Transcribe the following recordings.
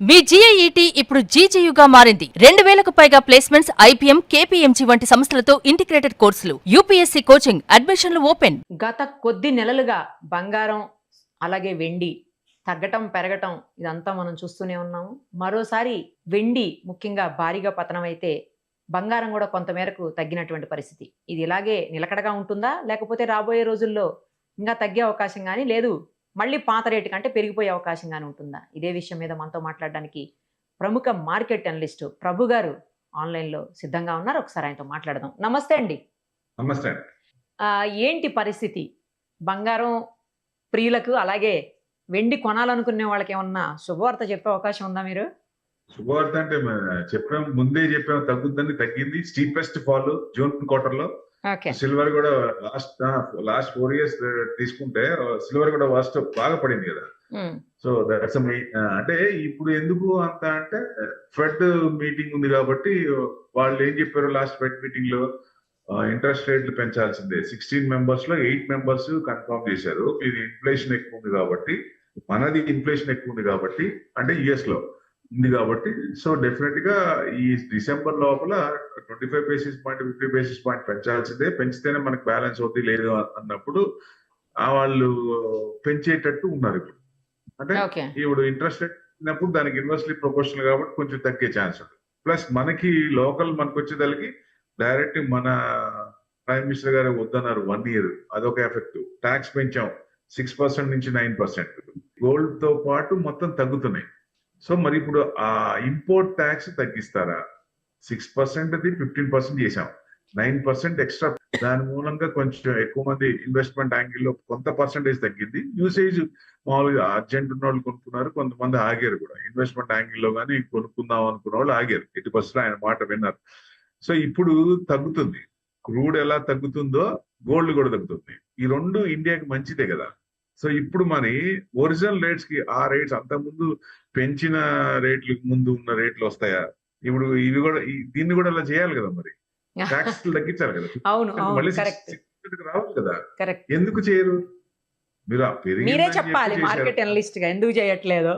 మీ GIET ఇప్పుడు GGUగా మారింది. 2000కు పైగా ప్లేస్మెంట్స్, IPM, KPMG వంటి సంస్థలతో ఇంటిగ్రేటెడ్ కోర్సులు, UPSC కోచింగ్, అడ్మిషన్లు ఓపెన్. గత కొద్ది నెలలుగా బంగారం అలాగే వెండి తగ్గటం పెరగటం ఇదంతా మనం చూస్తూనే ఉన్నాము. మరోసారి వెండి ముఖ్యంగా భారీగా పతనం అయితే బంగారం కూడా కొంతమేరకు తగ్గినటువంటి పరిస్థితి. ఇది ఇలాగే నిలకడగా ఉంటుందా, లేకపోతే రాబోయే రోజుల్లో ఇంకా తగ్గే అవకాశం కానీ లేదు మళ్ళీ పాత రేటు కంటే పెరిగిపోయే అవకాశం కానీ ఉంటుందా? ఇదే విషయం మీద మనతో మాట్లాడడానికి ప్రముఖ మార్కెట్ అనలిస్ట్ ప్రభు గారు ఆన్లైన్లో సిద్ధంగా ఉన్నారు. ఒకసారి ఆయనతో మాట్లాడదాం. నమస్తే అండి. నమస్తే. ఏంటి పరిస్థితి? బంగారం ప్రియులకు అలాగే వెండి కొనాలనుకునే వాళ్ళకి ఏమన్నా శుభవార్త చెప్పే అవకాశం ఉందా మీరు? శుభవార్త అంటే చెప్పాం, ముందే చెప్పాం తగ్గుద్దని, తగ్గింది. స్టీపెస్ట్ ఫాల్ జూన్ క్వార్టర్ లో. సిల్వర్ కూడా లాస్ట్ 4 years తీసుకుంటే సిల్వర్ కూడా ఫస్ట్ బాగా పడింది కదా. సో దట్స్ అంటే ఇప్పుడు ఎందుకు అంత అంటే ఫెడ్ మీటింగ్ ఉంది కాబట్టి వాళ్ళు ఏం చెప్పారు లాస్ట్ ఫెడ్ మీటింగ్ లో, ఇంట్రెస్ట్ రేట్లు పెంచాల్సిందే. 16 members లో 8 members కన్ఫర్మ్ చేశారు. ఇది ఇన్ఫ్లేషన్ ఎక్కువ ఉంది కాబట్టి, మనది ఇన్ఫ్లేషన్ ఎక్కువ ఉంది కాబట్టి, అంటే యుఎస్ లో ఉంది కాబట్టి, సో డెఫినెట్ గా ఈ డిసెంబర్ లోపల 25 basis point 50 basis point పెంచాల్సిందే. పెంచితేనే మనకు బ్యాలెన్స్ అవుతుంది, లేదు అన్నప్పుడు వాళ్ళు పెంచేటట్టు ఉన్నారు ఇప్పుడు. అంటే ఇప్పుడు ఇంట్రెస్ట్ రేట్ ఉన్నప్పుడు దానికి ఇన్వర్స్లీ ప్రొపోర్షనల్ కాబట్టి కొంచెం తగ్గే ఛాన్స్ ఉంది. ప్లస్ మనకి లోకల్ మనకు వచ్చేదానికి డైరెక్ట్ మన ప్రైమ్ మినిస్టర్ గారు వద్దన్నారు 1 year, అదొక ఎఫెక్ట్. ట్యాక్స్ పెంచాం 6% నుంచి 9%. గోల్డ్ తో పాటు మొత్తం తగ్గుతున్నాయి. సో మరి ఇప్పుడు ఆ ఇంపోర్ట్ ట్యాక్స్ తగ్గిస్తారా? 6% 15% చేశాం, 9% ఎక్స్ట్రా. దాని మూలంగా కొంచెం ఎక్కువ మంది ఇన్వెస్ట్మెంట్ యాంగిల్లో కొంత పర్సెంటేజ్ తగ్గింది. యూసేజ్ మామూలుగా అర్జెంట్ ఉన్న వాళ్ళు కొనుక్కున్నారు, కొంతమంది ఆగారు కూడా. ఇన్వెస్ట్మెంట్ యాంగిల్లో కానీ కొనుక్కుందాం అనుకున్న వాళ్ళు ఆగారు, 80% ఆయన మాట విన్నారు. సో ఇప్పుడు తగ్గుతుంది. క్రూడ్ ఎలా తగ్గుతుందో గోల్డ్ కూడా తగ్గుతుంది. ఈ రెండు ఇండియాకి మంచిదే కదా. సో ఇప్పుడు మన ఒరిజినల్ రేట్స్ కి ఆ రేట్స్ అంత ముందు పెంచిన రేట్లు ముందు ఉన్న రేట్లు వస్తాయా? ఇప్పుడు ఇవి కూడా దీన్ని కూడా అలా చేయాలి కదా, మరి ట్యాక్స్ తగ్గించాలి కదా. మళ్ళీ రావాలి కదా. ఎందుకు చేయరు? మీరు మీరే చెప్పాలి మార్కెట్ అనలిస్ట్ గా, ఎందుకు చేయట్లేదు?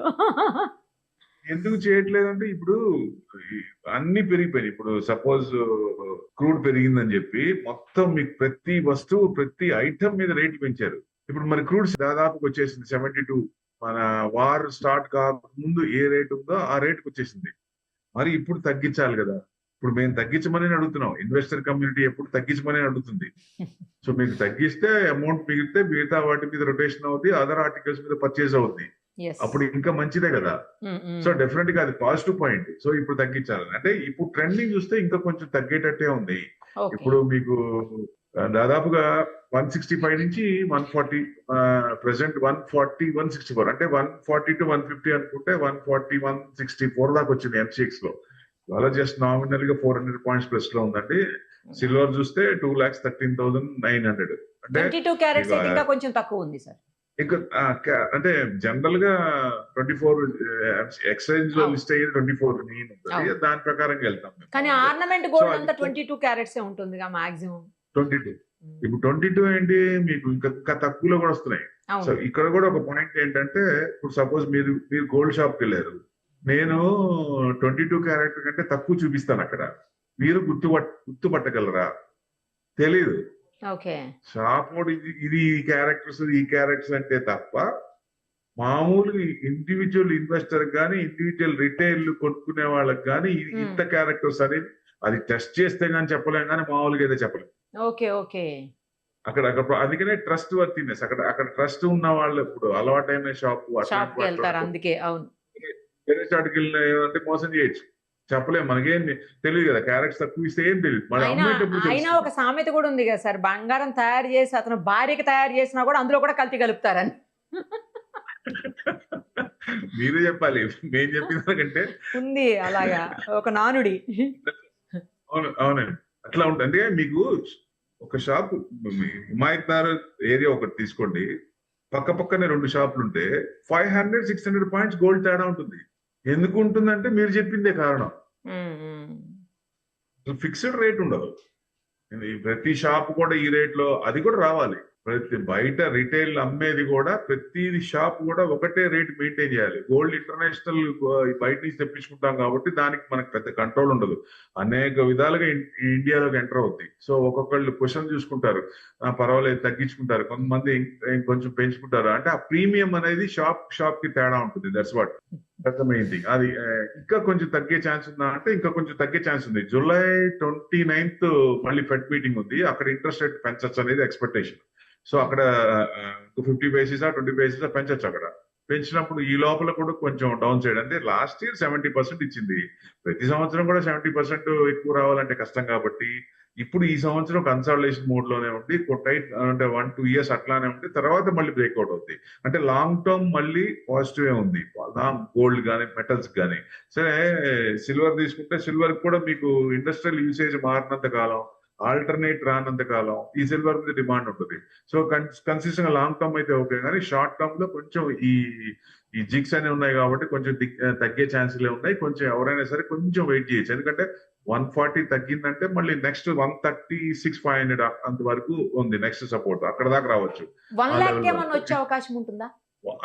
ఎందుకు చేయట్లేదు అంటే ఇప్పుడు అన్ని పెరిగిపోయినాయి. ఇప్పుడు సపోజ్ క్రూడ్ పెరిగిందని చెప్పి మొత్తం మీకు ప్రతి వస్తువు ప్రతి ఐటమ్ మీద రేట్లు పెంచారు. ఇప్పుడు మరి క్రూడ్ దాదాపుకి వచ్చేసింది 72. మన వార్ స్టార్ట్ కాక ముందు ఏ రేట్ ఉందో ఆ రేట్కి వచ్చేసింది. మరి ఇప్పుడు తగ్గించాలి కదా. ఇప్పుడు మేము తగ్గించమని అడుగుతున్నాం. ఇన్వెస్టర్ కమ్యూనిటీ ఎప్పుడు తగ్గించమని అడుగుతుంది. సో మీకు తగ్గిస్తే అమౌంట్ మిగిలితే మిగతా వాటి మీద రొటేషన్ అవుతుంది, అదర్ ఆర్టికల్స్ మీద పర్చేజ్ అవుతుంది. అప్పుడు ఇంకా మంచిదే కదా. సో డెఫినెట్ గా అది పాజిటివ్ పాయింట్. సో ఇప్పుడు తగ్గించాలి అంటే ఇప్పుడు ట్రెండింగ్ చూస్తే ఇంకా కొంచెం తగ్గేటట్టే ఉంది. ఇప్పుడు మీకు దాదాపుగా 165 నుంచి 140, ప్రెసెంట్ 140 164, అంటే 140 to 150 అనుకుంటే 140 164 దాకా వచ్చింది MCX లో. ఇవాళ జస్ట్ నామినల్ గా 400 points ప్లస్ లో ఉందండి. సిల్వర్ చూస్తే 2,13,900, అంటే 22 carats ఇంకా కొంచెం తక్కువ ఉంది సార్. ఇంకా అంటే జనరల్ గా 24 ఎక్స్చేంజ్ లో లిస్ట్ అయ్యేది 24 మెయిన్ ఉంటుంది. దాని ప్రకారం వెళ్తాం. కానీ ఆర్నమెంట్ గోల్డ్ అంతా 22 carats ఉంటుంది మాక్సిమం. 22. ఇప్పుడు 22 ఏంటి, మీకు ఇంకా తక్కువలో కూడా వస్తున్నాయి. సో ఇక్కడ కూడా ఒక పాయింట్ ఏంటంటే, ఇప్పుడు సపోజ్ మీరు గోల్డ్ షాప్ కి వెళ్ళారు, నేను 22 క్యారెట్ కంటే తక్కువ చూపిస్తాను అక్కడ, మీరు గుర్తుపట్టగలరా? తెలీదు. షాప్ ఇది క్యారెక్టర్స్ ఈ క్యారెక్టర్స్ అంటే తప్ప మామూలుగా ఇండివిజువల్ ఇన్వెస్టర్ కానీ ఇండివిజువల్ రిటైల్ కొనుక్కునే వాళ్ళకి కానీ ఇంత క్యారెక్టర్స్ అనేది అది టెస్ట్ చేస్తే గానీ చెప్పలేం, కానీ మామూలుగా అయితే చెప్పలేం. అక్కడ అందుకనే ట్రస్ట్ వర్తినెస్. అక్కడ ట్రస్ట్ ఉన్న వాళ్ళు ఇప్పుడు అలవాటైన షాప్ అందుకే వేరే షాట్కి వెళ్ళిన అంటే మోసం చేయొచ్చు, చెప్పలేము. మనకేం తెలియదు కదా, క్యారెక్టర్స్ తక్కువ ఇస్తే ఏం తెలియదు. అయినా ఒక సామెత కూడా ఉంది కదా సార్, బంగారం తయారు చేసి అతను భార్యకి తయారు చేసినా కూడా అందులో కూడా కల్తీ కలుపుతారని. మీరే చెప్పాలి, మేము చెప్పిన కంటే ఉంది అలాగా ఒక నానుడి. అవునండి, అట్లా ఉంటుంది. అంటే మీకు ఒక షాప్ హిమాయత్ నగర్ ఏరియా ఒకటి తీసుకోండి, పక్కనే 2 షాపులు ఉంటే 500-600 points గోల్డ్ తేడా ఉంటుంది. ఎందుకు ఉంటుందంటే మీరు చెప్పిందే కారణం. ఫిక్స్డ్ రేట్ ఉండదు. ప్రతి షాప్ కూడా ఈ రేట్ లో, అది కూడా రావాలి. బయట రిటైల్ అమ్మేది కూడా ప్రతి షాప్ కూడా ఒకటే రేట్ మెయింటైన్ చేయాలి. గోల్డ్ ఇంటర్నేషనల్ బయట నుంచి తెప్పించుకుంటాం కాబట్టి దానికి మనకు పెద్ద కంట్రోల్ ఉండదు. అనేక విధాలుగా ఇండియాలోకి ఎంటర్ అవుద్ది. సో ఒక్కొక్కళ్ళు క్వశ్చన్ చూసుకుంటారు, పర్వాలేదు తగ్గించుకుంటారు, కొంతమంది కొంచెం పెంచుకుంటారు. అంటే ఆ ప్రీమియం అనేది షాప్ కి తేడా ఉంటుంది. That's what main thing. అది ఇంకా కొంచెం తగ్గే ఛాన్స్ ఉందా అంటే ఇంకా కొంచెం తగ్గే ఛాన్స్ ఉంది. జూలై 29th మళ్ళీ ఫెడ్ మీటింగ్ ఉంది. అక్కడ ఇంట్రెస్ట్ రేట్ పెంచచ్చు అనేది ఎక్స్పెక్టేషన్. సో అక్కడ 50 basis 20 basis పెంచచ్చు. అక్కడ పెంచినప్పుడు ఈ లోపల కూడా కొంచెం డౌన్ సైడ్, అంటే లాస్ట్ ఇయర్ 70% ఇచ్చింది. ప్రతి సంవత్సరం కూడా 70% ఎక్కువ రావాలంటే కష్టం కాబట్టి ఇప్పుడు ఈ సంవత్సరం కన్సాలిడేషన్ మోడ్ లోనే ఉండి టైట్, అంటే 1-2 years అట్లానే ఉండి తర్వాత మళ్ళీ బ్రేక్అవుట్ అవుతుంది. అంటే లాంగ్ టర్మ్ మళ్ళీ పాజిటివ్ ఉంది గోల్డ్ కానీ మెటల్స్ కానీ. సరే సిల్వర్ తీసుకుంటే సిల్వర్ కూడా మీకు ఇండస్ట్రియల్ యూసేజ్ మారినంత కాలం, ఆల్టర్నేట్ రానంత కాలం ఈ సిల్వర్ మీద డిమాండ్ ఉంటుంది. సో కన్సిస్టెంట్ గా లాంగ్ టర్మ్ అయితే ఓకే, కానీ షార్ట్ టర్మ్ లో కొంచెం ఈ జిగ్స్ అనేవి ఉన్నాయి కాబట్టి కొంచెం తగ్గే ఛాన్సులే ఉన్నాయి. కొంచెం ఎవరైనా సరే కొంచెం వెయిట్ చేయొచ్చు. ఎందుకంటే 140 తగ్గిందంటే మళ్ళీ నెక్స్ట్ 136,500 అంతవరకు ఉంది నెక్స్ట్ సపోర్ట్. అక్కడ దాకా రావచ్చు. 1 lakh ఏమన్నా వచ్చే అవకాశం ఉంటుందా?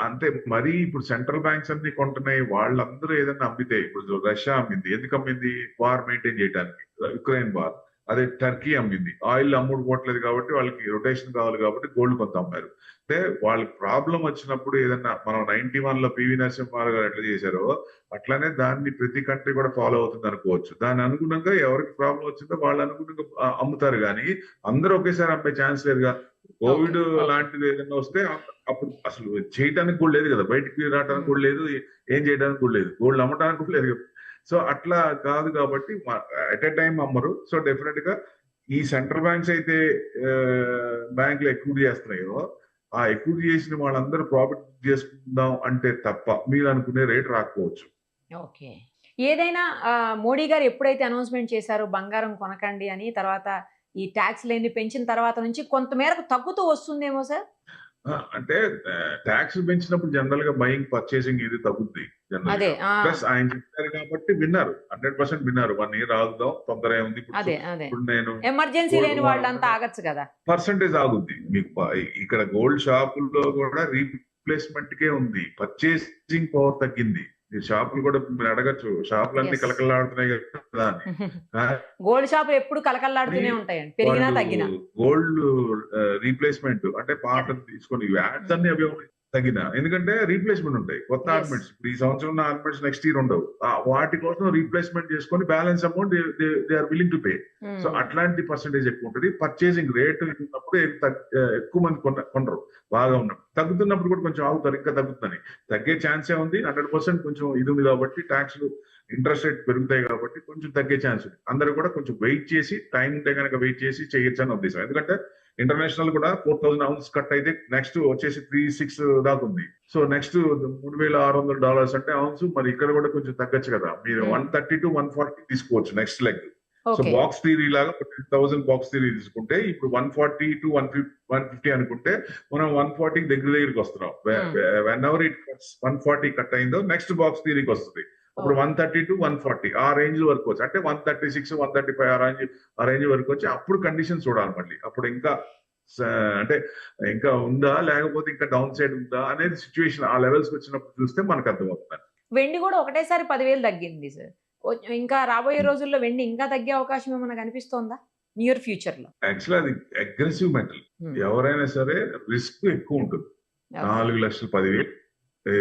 అంటే మరి ఇప్పుడు సెంట్రల్ బ్యాంక్స్ అన్ని కొంటున్నాయి. వాళ్ళందరూ ఏదైనా అమ్మితే, ఇప్పుడు రష్యా అమ్మింది, ఎందుకు అమ్మింది? వార్ మెయింటైన్ చేయడానికి, యుక్రెయిన్ వార్. అదే టర్కీ అమ్మింది, ఆయిల్ అమ్ముడుపోవట్లేదు కాబట్టి వాళ్ళకి రొటేషన్ కావాలి కాబట్టి గోల్డ్ కొంత అమ్మారు. అంటే వాళ్ళకి ప్రాబ్లం వచ్చినప్పుడు ఏదన్నా, మనం 91 లో పివి నరసింహారావు గారు ఎట్లా చేశారో అట్లానే దాన్ని ప్రతి కంట్రీ కూడా ఫాలో అవుతుంది అనుకోవచ్చు. దాని అనుగుణంగా ఎవరికి ప్రాబ్లం వచ్చిందో వాళ్ళు అనుగుణంగా అమ్ముతారు, కానీ అందరూ ఒకేసారి అమ్మే ఛాన్స్ లేదుగా. కోవిడ్ లాంటిది ఏదైనా వస్తే అప్పుడు అసలు చేయడానికి కూడా లేదు కదా, బయటికి రావడానికి కూడా లేదు, ఏం చేయడానికి కూడా లేదు, గోల్డ్ అమ్మడానికి కూడా లేదు. సో అట్లా కాదు కాబట్టి ఎట్ ఎ టైం అమ్మరు. సో డెఫినెట్ గా ఈ సెంట్రల్ బ్యాంక్స్ అయితే బ్యాంకులు ఎక్విటీ చేస్తున్నాయో ఆ ఎక్విటీ చేసిన వాళ్ళందరూ ప్రాఫిట్ చేసుకుందాం అంటే తప్ప మీరు అనుకునే రేట్ రాకపోవచ్చు. ఓకే. ఏదైనా మోడీ గారు ఎప్పుడైతే అనౌన్స్మెంట్ చేశారో బంగారం కొనకండి అని, తర్వాత ఈ ట్యాక్స్ లేని పెంచిన తర్వాత నుంచి కొంతమేరకు తగ్గుతూ వస్తుందేమో సార్? అంటే ట్యాక్స్ పెంచినప్పుడు జనరల్ గా బయింగ్ పర్చేసింగ్ ఇది తగ్గుద్ది. ప్లస్ ఆయన చెప్పారు కాబట్టి విన్నారు, 100% విన్నారు. 1 year ఆగుదాం, తొందర ఏముంది, ఇప్పుడు నేను ఎమర్జెన్సీ లేని వాళ్ళంతా ఆగచ్చు కదా, పర్సెంటేజ్ ఆగుద్ది మీకు. ఇక్కడ గోల్డ్ షాపుల్లో కూడా రీప్లేస్మెంట్ కే ఉంది, పర్చేసింగ్ పవర్ తగ్గింది. షాపులు కూడా మీరు అడగచ్చు, షాపులన్నీ కలకలాడుతున్నాయి కదా. గోల్డ్ షాపులు ఎప్పుడు కలకలాడుతూనే ఉంటాయండి, పెరిగినా తగ్గినా. గోల్డ్ రీప్లేస్మెంట్ అంటే పాత తీసుకొని యాడ్స్ అన్ని అవి తగ్గిన, ఎందుకంటే రీప్లేస్మెంట్ ఉంటాయి, కొత్త ఆర్నమెంట్స్. ఇప్పుడు ఈ సంవత్సరం ఉన్న ఆర్నమెంట్స్ నెక్స్ట్ ఇయర్ ఉండవు. వాటి కోసం రీప్లేస్మెంట్ చేసుకొని balance amount they are willing to pay. So అట్లాంటి పర్సెంటేజ్ ఎక్కువ ఉంటుంది. పర్చేసింగ్ రేట్ ఉన్నప్పుడు ఎక్కువ మంది కొనరు, బాగా ఉన్నప్పుడు. తగ్గుతున్నప్పుడు కూడా కొంచెం ఆగుతారు, ఇంకా తగ్గుతుందని. తగ్గే ఛాన్సే ఉంది, 100% కొంచెం ఇది ఉంది కాబట్టి, ట్యాక్స్లు ఇంట్రెస్ట్ రేట్ పెరుగుతాయి కాబట్టి కొంచెం తగ్గే ఛాన్స్ ఉంది. అందరూ కూడా కొంచెం వెయిట్ చేసి, టైం ఉంటే కనుక వెయిట్ చేసి చేయొచ్చు అని ఉద్దేశం. ఎందుకంటే ఇంటర్నేషనల్ కూడా 4,000 ounces కట్ అయితే నెక్స్ట్ వచ్చేసి 3,600 దాకా ఉంది. సో నెక్స్ట్ $3,600 అంటే ounce. మరి ఇక్కడ కూడా కొంచెం తగ్గచ్చు కదా, మీరు 130 to 140 తీసుకోవచ్చు next leg. So box theory లాగా 10,000 బాక్స్ థియరీ తీసుకుంటే ఇప్పుడు 140 to 150 అనుకుంటే మనం 140 దగ్గరికి వస్తున్నాం. వెన్ ఎవర్ ఇట్ 140 కట్ అయిందో నెక్స్ట్ బాక్స్ థియరీకి వస్తుంది. ఇప్పుడు 130 to 140 ఆ రేంజ్ వరకు వచ్చి, అంటే 136, 135 ఆ రేంజ్ వరకు వచ్చి అప్పుడు కండిషన్ చూడాలి మళ్ళీ. అప్పుడు ఇంకా అంటే ఇంకా ఉందా లేకపోతే ఇంకా డౌన్ సైడ్ ఉందా అనేది సిచ్యువేషన్ ఆ లెవెల్స్ వచ్చినప్పుడు చూస్తే మనకు అర్థమవుతుంది. వెండి కూడా ఒకటేసారి 10,000 తగ్గింది సార్. ఇంకా రాబోయే రోజుల్లో వెండి ఇంకా తగ్గే అవకాశం ఏమైనా కనిపిస్తోందా నియర్ ఫ్యూచర్ లో? యాక్చువల్లీ అది అగ్రెసివ్ మెటల్, ఎవరైనా సరే రిస్క్ ఎక్కువ ఉంటుంది. 4,10,000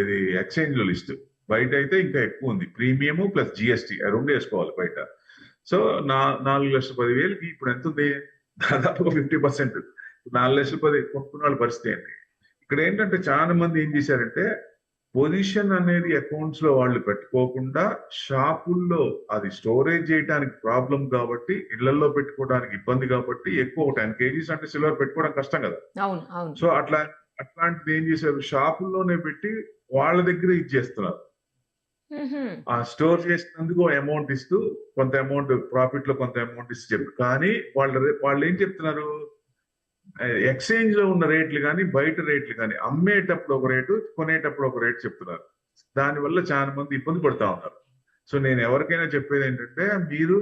ఇది ఎక్స్చేంజ్ లో లిస్ట్. బయట అయితే ఇంకా ఎక్కువ ఉంది, ప్రీమియం ప్లస్ జిఎస్టీ రెండు వేసుకోవాలి బయట. సో 4,10,000కి ఇప్పుడు ఎంత ఉంది, దాదాపుగా 50%. 4,10,000 కొనుక్కున్న వాళ్ళ పరిస్థితి ఏంటి? ఇక్కడ ఏంటంటే చాలా మంది ఏం చేశారంటే పొజిషన్ అనేది అకౌంట్స్ లో వాళ్ళు పెట్టుకోకుండా షాపుల్లో అది స్టోరేజ్ చేయడానికి ప్రాబ్లం కాబట్టి, ఇళ్లలో పెట్టుకోవడానికి ఇబ్బంది కాబట్టి ఎక్కువ 10 kgs అంటే సిల్వర్ పెట్టుకోవడం కష్టం కదా. సో అట్లాంటిది ఏం చేశారు, షాపుల్లోనే పెట్టి వాళ్ళ దగ్గర ఇచ్చేస్తున్నారు. ఆ స్టోర్ చేసినందుకు అమౌంట్ ఇస్తూ కొంత అమౌంట్ ప్రాఫిట్ లో కొంత అమౌంట్ ఇస్తూ చెప్పారు. కానీ వాళ్ళు ఏం చెప్తున్నారు, ఎక్స్చేంజ్ లో ఉన్న రేట్లు కానీ బయట రేట్లు కానీ అమ్మేటప్పుడు ఒక రేటు, కొనేటప్పుడు ఒక రేటు చెప్తున్నారు. దానివల్ల చాలా మంది ఇబ్బంది పడుతూ ఉన్నారు. సో నేను ఎవరికైనా చెప్పేది ఏంటంటే, మీరు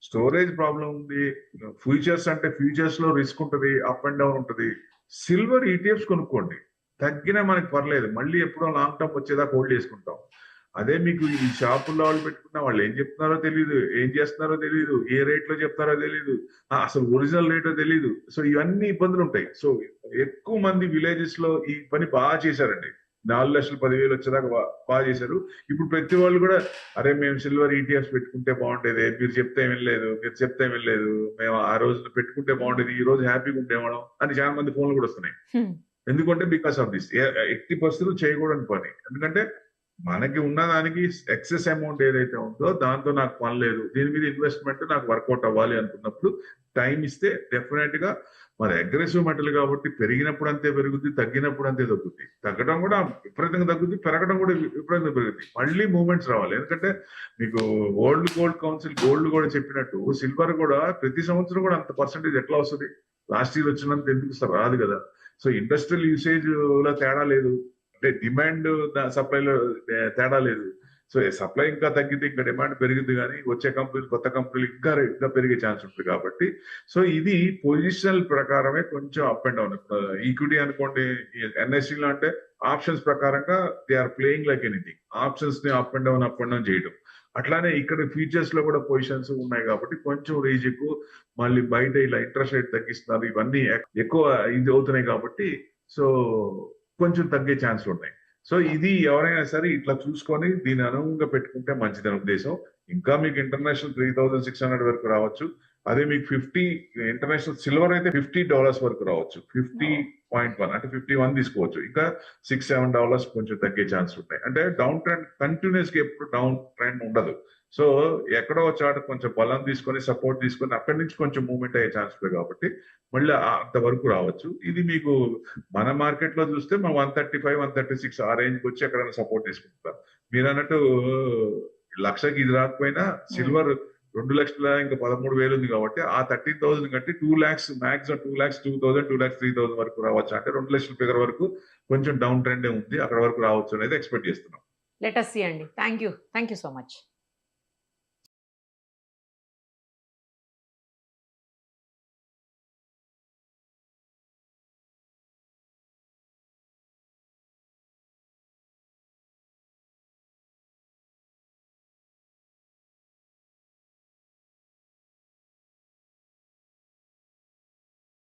స్టోరేజ్ ప్రాబ్లం ఉంది, ఫ్యూచర్స్ అంటే ఫ్యూచర్స్ లో రిస్క్ ఉంటుంది, అప్ అండ్ డౌన్ ఉంటుంది. సిల్వర్ ఈటీఎఫ్స్ కొనుక్కోండి, తగ్గినా మనకి పర్లేదు, మళ్ళీ ఎప్పుడో లాంగ్ టర్మ్ వచ్చేదాకా హోల్డ్ చేసుకుంటాం. అదే మీకు ఈ షాపుల్లో వాళ్ళు పెట్టుకున్న వాళ్ళు ఏం చెప్తున్నారో తెలియదు, ఏం చేస్తున్నారో తెలియదు, ఏ రేట్ లో చెప్తారో తెలియదు, అసలు ఒరిజినల్ రేటో తెలియదు. సో ఇవన్నీ ఇబ్బందులు ఉంటాయి. సో ఎక్కువ మంది విలేజెస్ లో ఈ పని బాగా చేశారండి. 4,10,000 వచ్చేదాకా బాగా చేశారు. ఇప్పుడు ప్రతి వాళ్ళు కూడా అరే మేము సిల్వర్ ఈటీఎఫ్స్ పెట్టుకుంటే బాగుండేది, మీరు చెప్తే వినలేదు, మేము ఆ రోజు పెట్టుకుంటే బాగుండేది, ఈ రోజు హ్యాపీగా ఉండేవాళ్ళం అని చాలా మంది ఫోన్లు కూడా వస్తున్నాయి. ఎందుకంటే బికాస్ ఆఫ్ దిస్ ఎట్టి పరిస్థితులు చేయకూడని పని. ఎందుకంటే మనకి ఉన్నదానికి ఎక్సెస్ అమౌంట్ ఏదైతే ఉందో దాంతో నాకు పని లేదు, దీని మీద ఇన్వెస్ట్మెంట్ నాకు వర్కౌట్ అవ్వాలి అనుకున్నప్పుడు టైం ఇస్తే డెఫినెట్ గా మరి అగ్రెసివ్ మెటల్ కాబట్టి పెరిగినప్పుడు అంతే పెరుగుద్ది, తగ్గినప్పుడు అంతే తగ్గుద్ది. తగ్గడం కూడా విపరీతంగా తగ్గుద్ది, పెరగడం కూడా విపరీతంగా పెరుగుద్ది. మళ్ళీ మూవ్మెంట్స్ రావాలి. ఎందుకంటే మీకు వరల్డ్ గోల్డ్ కౌన్సిల్ గోల్డ్ కూడా చెప్పినట్టు సిల్వర్ కూడా ప్రతి సంవత్సరం కూడా అంత పర్సెంటేజ్ ఎట్లా వస్తుంది? లాస్ట్ ఇయర్ వచ్చినంత ఎందుకు రాదు కదా. సో ఇండస్ట్రియల్ యూసేజ్ లో తేడా లేదు, అంటే డిమాండ్ సప్లైలో తేడా లేదు. సో సప్లై ఇంకా తగ్గితే ఇంకా డిమాండ్ పెరిగింది, కానీ వచ్చే కంపెనీలు కొత్త కంపెనీలు ఇంకా పెరిగే ఛాన్స్ ఉంటుంది కాబట్టి. సో ఇది పొజిషనల్ ప్రకారమే కొంచెం అప్ అండ్ డౌన్. ఈక్విటీ అనుకోండి, ఎన్ఎస్సీ లో అంటే ఆప్షన్స్ ప్రకారంగా they are playing like anything, options ని అప్ అండ్ డౌన్ చేయడం. అట్లానే ఇక్కడ ఫ్యూచర్స్ లో కూడా పొజిషన్స్ ఉన్నాయి కాబట్టి కొంచెం రేంజ్ ఎక్కువ, మళ్ళీ బయట ఇలా ఇంట్రెస్ట్ రేట్ తగ్గిస్తున్నారు, ఇవన్నీ ఎక్కువ ఇది అవుతున్నాయి కాబట్టి సో కొంచెం తగ్గే ఛాన్స్ ఉన్నాయి. సో ఇది ఎవరైనా సరే ఇట్లా చూసుకొని దీని అనుగుణంగా పెట్టుకుంటే మంచిదని ఉద్దేశం. ఇంకా మీకు ఇంటర్నేషనల్ 3,600 వరకు రావచ్చు. అదే మీకు 50 ఇంటర్నేషనల్ సిల్వర్ అయితే $50 వరకు రావచ్చు. 50.1 అంటే 51 తీసుకోవచ్చు. ఇంకా $6-7 కొంచెం తగ్గే ఛాన్స్ ఉంటాయి. అంటే డౌన్ ట్రెండ్ కంటిన్యూస్ గా ఎప్పుడు డౌన్ ట్రెండ్ ఉండదు. సో ఎక్కడో చాట కొంచెం బలం తీసుకొని సపోర్ట్ తీసుకొని అక్కడి నుంచి కొంచెం మూవ్మెంట్ అయ్యే ఛాన్స్ ఉంది కాబట్టి మళ్ళీ అంతవరకు రావచ్చు. ఇది మీకు మన మార్కెట్ లో చూస్తే మనం 135, 136 ఆ రేంజ్ కి వచ్చి ఎక్కడైనా సపోర్ట్ తీసుకుంటాం. మీరు అన్నట్టు లక్షకి ఇది రాకపోయినా సిల్వర్ 2 లక్షల ఇంకా 13,000 ఉంది కాబట్టి ఆ 13,000 కంటే 2 lakhs మాక్సిమం 2 lakhs 2,000, 2 lakhs 3,000 వరకు రావచ్చు. అంటే 2 లక్షల ఫిగర్ వరకు కొంచెం డౌన్ ట్రెండ్ ఉంది, అక్కడ వరకు రావచ్చు అనేది ఎక్స్పెక్ట్ చేస్తున్నాం. లెట్ us see అండి. Thank you so much.